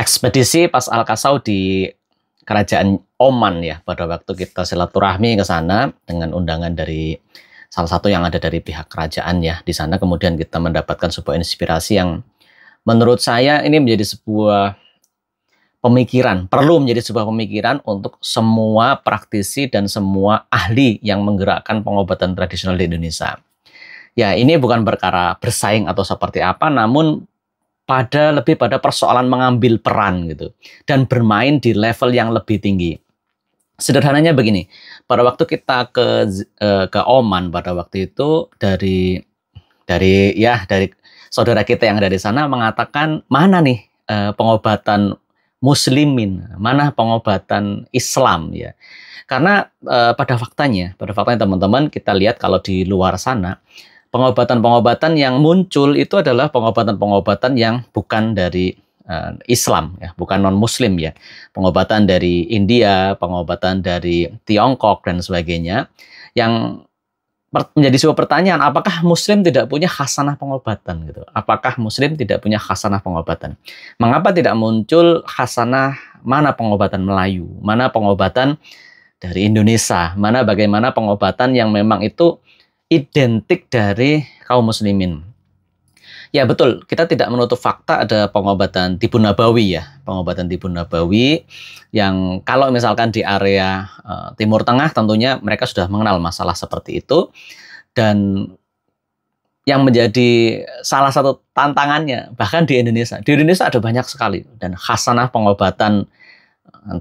ekspedisi pas Al-Kasau di kerajaan Oman ya, pada waktu kita silaturahmi ke sana dengan undangan dari salah satu yang ada dari pihak kerajaan ya. Di sana kemudian kita mendapatkan sebuah inspirasi yang menurut saya ini menjadi sebuah pemikiran, perlu menjadi sebuah pemikiran untuk semua praktisi dan semua ahli yang menggerakkan pengobatan tradisional di Indonesia. Ya, ini bukan perkara bersaing atau seperti apa, namun lebih pada persoalan mengambil peran gitu dan bermain di level yang lebih tinggi. Sederhananya begini, pada waktu kita ke Oman pada waktu itu dari saudara kita yang ada di sana mengatakan mana nih pengobatan muslimin, mana pengobatan Islam ya. Karena pada faktanya teman-teman kita lihat kalau di luar sana pengobatan-pengobatan yang muncul itu adalah pengobatan-pengobatan yang bukan dari Islam, ya, bukan non-Muslim ya. Pengobatan dari India, pengobatan dari Tiongkok dan sebagainya. Yang menjadi sebuah pertanyaan, apakah Muslim tidak punya khasanah pengobatan gitu? Apakah Muslim tidak punya khasanah pengobatan? Mengapa tidak muncul khasanah mana pengobatan Melayu, mana pengobatan dari Indonesia, mana bagaimana pengobatan yang memang itu identik dari kaum muslimin. Ya betul, kita tidak menutup fakta ada pengobatan tibun nabawi ya. Pengobatan tibun nabawi yang kalau misalkan di area Timur Tengah tentunya mereka sudah mengenal masalah seperti itu. Dan yang menjadi salah satu tantangannya, bahkan di Indonesia ada banyak sekali. Dan khasanah pengobatan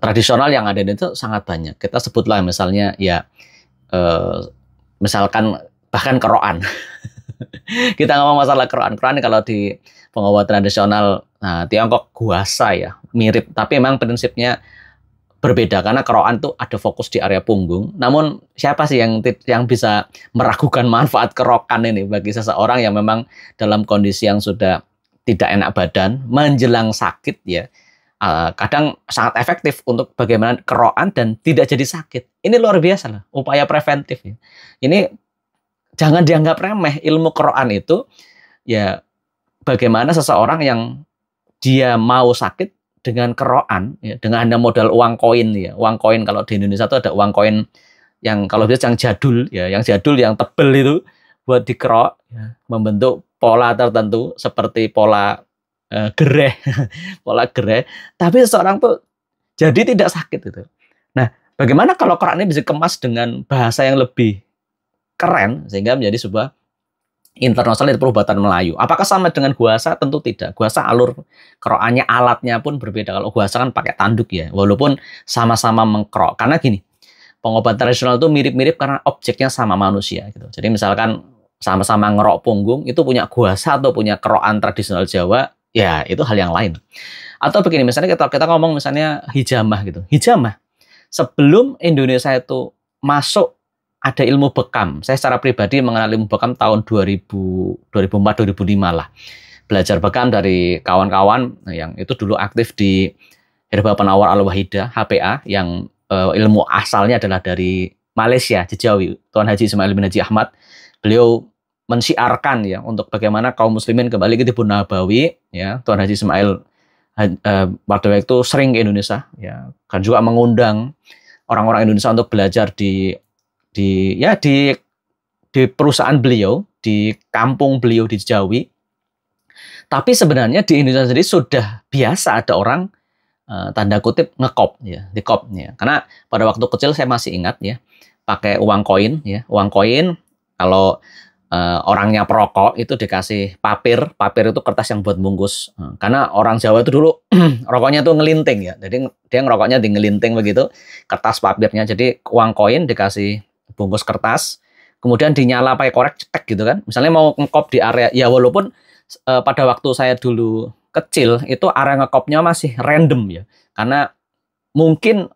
tradisional yang ada di Indonesia sangat banyak. Kita sebutlah misalnya ya, misalkan bahkan keroan. Kita ngomong masalah keroan kalau di pengobatan tradisional Tiongkok guasa ya, mirip, tapi memang prinsipnya berbeda karena keroan tuh ada fokus di area punggung. Namun siapa sih yang bisa meragukan manfaat kerokan ini bagi seseorang yang memang dalam kondisi yang sudah tidak enak badan menjelang sakit ya. Kadang sangat efektif untuk bagaimana kerokan dan tidak jadi sakit. Ini luar biasa lah, upaya preventif ya. Ini jangan dianggap remeh, ilmu kerokan itu ya bagaimana seseorang yang dia mau sakit dengan kerokan ya, dengan hanya modal uang koin ya. Uang koin kalau di Indonesia itu ada uang koin yang kalau biasa yang jadul ya, yang tebel itu buat dikerok ya, membentuk pola tertentu seperti pola gereh, pola gereh, tapi seseorang tuh jadi tidak sakit gitu. Nah, bagaimana kalau kerokan ini bisa dikemas dengan bahasa yang lebih keren sehingga menjadi sebuah internasional dari perubatan Melayu. Apakah sama dengan guasa? Tentu tidak. Guasa alur kerokannya, alatnya pun berbeda. Kalau guasa kan pakai tanduk ya, walaupun sama-sama mengkerok. Karena gini, pengobatan tradisional itu mirip-mirip karena objeknya sama manusia gitu. Jadi misalkan sama-sama ngerok punggung itu punya guasa atau punya kerokan tradisional Jawa, ya itu hal yang lain. Atau begini, misalnya kita ngomong misalnya hijamah gitu. Hijamah sebelum Indonesia itu masuk ada ilmu bekam. Saya secara pribadi mengenal ilmu bekam tahun 2004-2005 lah. Belajar bekam dari kawan-kawan yang itu dulu aktif di Herba Penawar Al-Wahidah, HPA, yang ilmu asalnya adalah dari Malaysia, Jejawi, Tuan Haji Ismail bin Haji Ahmad. Beliau mensiarkan ya untuk bagaimana kaum muslimin kembali ke Tibun Nabawi ya. Tuan Haji Ismail pada waktu itu sering ke Indonesia ya, kan juga mengundang orang-orang Indonesia untuk belajar di perusahaan beliau, di kampung beliau di Jawi. Tapi sebenarnya di Indonesia sendiri sudah biasa ada orang tanda kutip ngekop ya, dikop ya. Karena pada waktu kecil saya masih ingat ya, pakai uang koin ya, uang koin kalau orangnya perokok itu dikasih papir itu kertas yang buat bungkus. Karena orang Jawa itu dulu rokoknya tuh ngelinting ya. Jadi dia ngerokoknya di ngelinting begitu, kertas papirnya. Jadi uang koin dikasih bungkus kertas, kemudian dinyala pakai korek cetek gitu kan. Misalnya mau ngekop di area, ya walaupun pada waktu saya dulu kecil itu area ngekopnya masih random ya, karena mungkin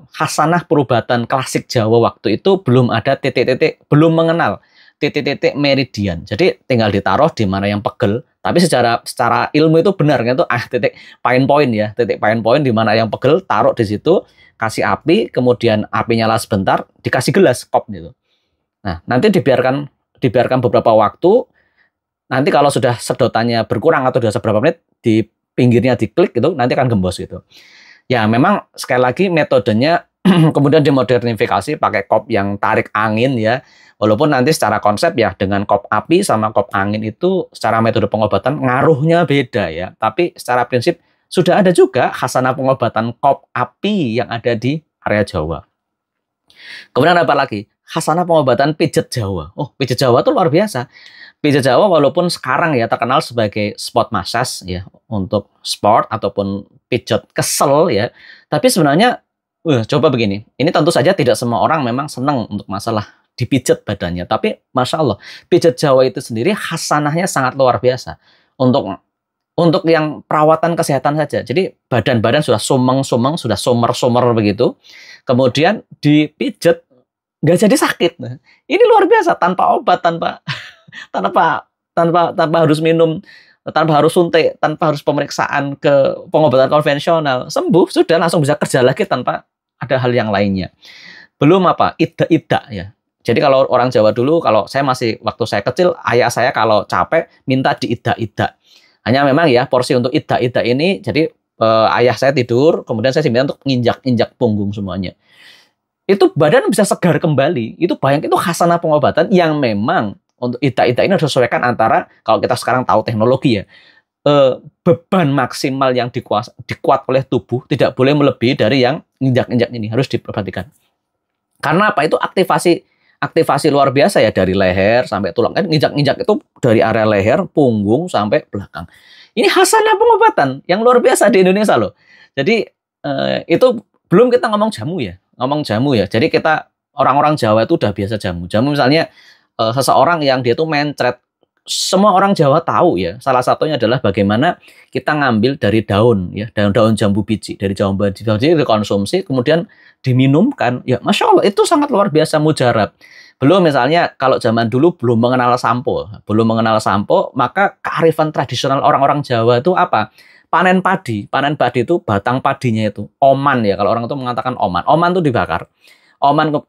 khasanah perubatan klasik Jawa waktu itu belum ada titik-titik, belum mengenal titik-titik meridian. Jadi tinggal ditaruh di mana yang pegel. Tapi secara ilmu itu benar kan, itu titik pain point ya, titik pain point di mana yang pegel, taruh di situ, kasih api, kemudian api nyala sebentar, dikasih gelas kop gitu. Nah, nanti dibiarkan beberapa waktu. Nanti kalau sudah sedotannya berkurang atau sudah seberapa menit, pinggirnya diklik gitu, nanti akan gembos gitu. Ya memang sekali lagi metodenya kemudian dimodernifikasi pakai kop yang tarik angin ya. Walaupun nanti secara konsep ya dengan kop api sama kop angin itu secara metode pengobatan ngaruhnya beda ya. Tapi secara prinsip sudah ada juga khasanah pengobatan kop api yang ada di area Jawa. Kemudian apa lagi? Khasanah pengobatan pijet Jawa. Oh, pijet Jawa itu luar biasa. Pijet Jawa walaupun sekarang ya terkenal sebagai spot massage ya untuk sport ataupun pijet kesel ya. Tapi sebenarnya coba begini. Ini tentu saja tidak semua orang memang senang untuk masalah dipijet badannya. Tapi Masya Allah, pijet Jawa itu sendiri khasanahnya sangat luar biasa. Untuk yang perawatan kesehatan saja. Jadi badan-badan sudah sumeng-sumeng, sudah somer-somer begitu. Kemudian dipijet nggak jadi sakit. Nah, ini luar biasa tanpa obat, tanpa harus minum, tanpa harus suntik, tanpa harus pemeriksaan ke pengobatan konvensional, sembuh sudah langsung bisa kerja lagi tanpa ada hal yang lainnya. Belum ida-ida ya. Jadi kalau orang Jawa dulu, kalau saya masih waktu saya kecil, ayah saya kalau capek minta diida-ida. Hanya memang ya porsi untuk ida-ida ini, jadi ayah saya tidur, kemudian saya minta untuk nginjak-injak punggung semuanya. Itu badan bisa segar kembali. Itu bayang, itu khasanah pengobatan yang memang untuk ida-ida ini harus disesuaikan antara, kalau kita sekarang tahu teknologi ya, beban maksimal yang dikuat oleh tubuh tidak boleh melebihi dari yang injak-injak ini, harus diperhatikan. Karena apa? Itu aktivasi luar biasa ya, dari leher sampai tulang. Kan injak-injak itu dari area leher, punggung sampai belakang. Ini khasanah pengobatan yang luar biasa di Indonesia loh. Jadi itu belum kita ngomong jamu ya. Jadi kita orang-orang Jawa itu udah biasa jamu. Jamu misalnya seseorang yang dia tuh mencret, semua orang Jawa tahu ya. Salah satunya adalah bagaimana kita ngambil dari daun ya, daun-daun jambu biji, dari jambu biji dikonsumsi kemudian diminumkan. Ya Masya Allah, itu sangat luar biasa mujarab. Belum misalnya kalau zaman dulu belum mengenal sampo, maka kearifan tradisional orang-orang Jawa itu apa? Panen padi itu batang padinya itu oman ya, kalau orang itu mengatakan oman itu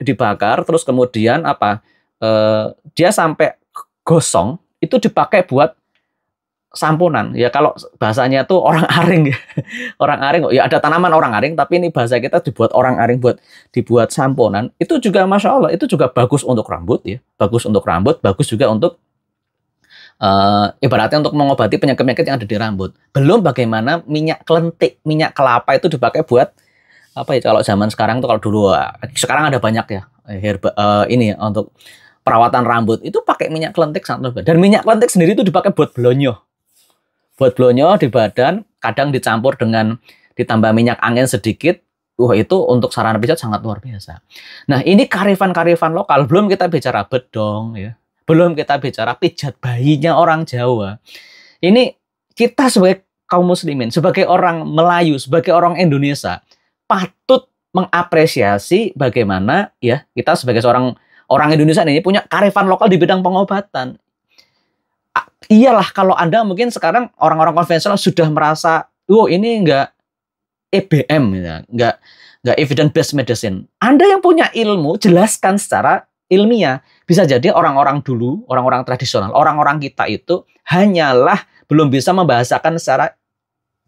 dibakar terus kemudian apa, dia sampai gosong, itu dipakai buat samponan ya. Kalau bahasanya tuh orang aring ya, ada tanaman orang aring, tapi ini bahasa kita dibuat orang aring dibuat samponan. Itu juga Masya Allah, itu juga bagus untuk rambut ya, bagus juga untuk ibaratnya untuk mengobati penyakit-penyakit yang ada di rambut. Belum bagaimana minyak kelentik, minyak kelapa itu dipakai buat apa ya, kalau zaman sekarang tuh, kalau dulu sekarang ada banyak ya ini untuk perawatan rambut itu pakai minyak kelentik sangat luar biasa. Dan minyak kelentik sendiri itu dipakai buat blonyo di badan, kadang dicampur dengan ditambah minyak angin sedikit. Itu untuk sarana pijat sangat luar biasa. Nah, ini karifan-karifan lokal. Belum kita bicara bedong ya. Belum kita bicara pijat bayinya orang Jawa. Ini kita sebagai kaum muslimin, sebagai orang Melayu, sebagai orang Indonesia, patut mengapresiasi bagaimana ya kita sebagai seorang orang Indonesia ini punya karifan lokal di bidang pengobatan. Iyalah kalau Anda mungkin sekarang orang-orang konvensional sudah merasa, ini enggak EBM ya, enggak evidence based medicine. Anda yang punya ilmu, jelaskan secara ilmiah. Bisa jadi orang-orang dulu, orang-orang tradisional, orang-orang kita itu hanyalah belum bisa membahasakan secara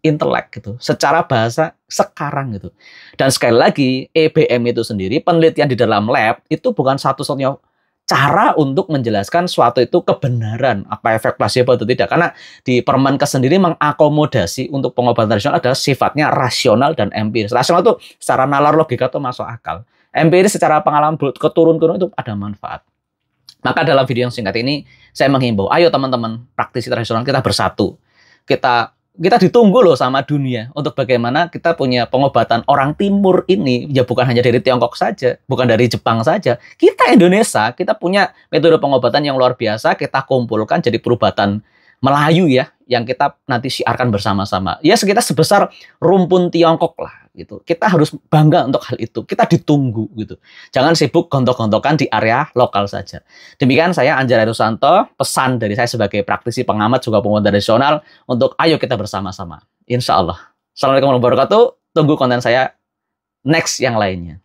intelek gitu, secara bahasa sekarang gitu. Dan sekali lagi, EBM itu sendiri, penelitian di dalam lab itu bukan satu-satunya cara untuk menjelaskan suatu itu kebenaran, apa efek placebo atau tidak. Karena di Permenkes sendiri mengakomodasi untuk pengobatan tradisional adalah sifatnya rasional dan empiris. Rasional itu secara nalar logika itu masuk akal. Empiris secara pengalaman keturun-turun itu ada manfaat. Maka dalam video yang singkat ini saya menghimbau, ayo teman-teman praktisi tradisional kita bersatu. Kita ditunggu loh sama dunia untuk bagaimana kita punya pengobatan orang timur ini, ya bukan hanya dari Tiongkok saja, bukan dari Jepang saja. Kita Indonesia, kita punya metode pengobatan yang luar biasa, kita kumpulkan jadi perubatan Melayu ya, yang kita nanti siarkan bersama-sama. Ya sekitar sebesar rumpun Tiongkok lah gitu. Kita harus bangga untuk hal itu. Kita ditunggu gitu. Jangan sibuk gontok-gontokan di area lokal saja. Demikian saya Anjar Herusanto, pesan dari saya sebagai praktisi pengamat juga pengobatan tradisional untuk ayo kita bersama-sama. Insya Allah. Assalamualaikum warahmatullahi wabarakatuh. Tunggu konten saya next yang lainnya.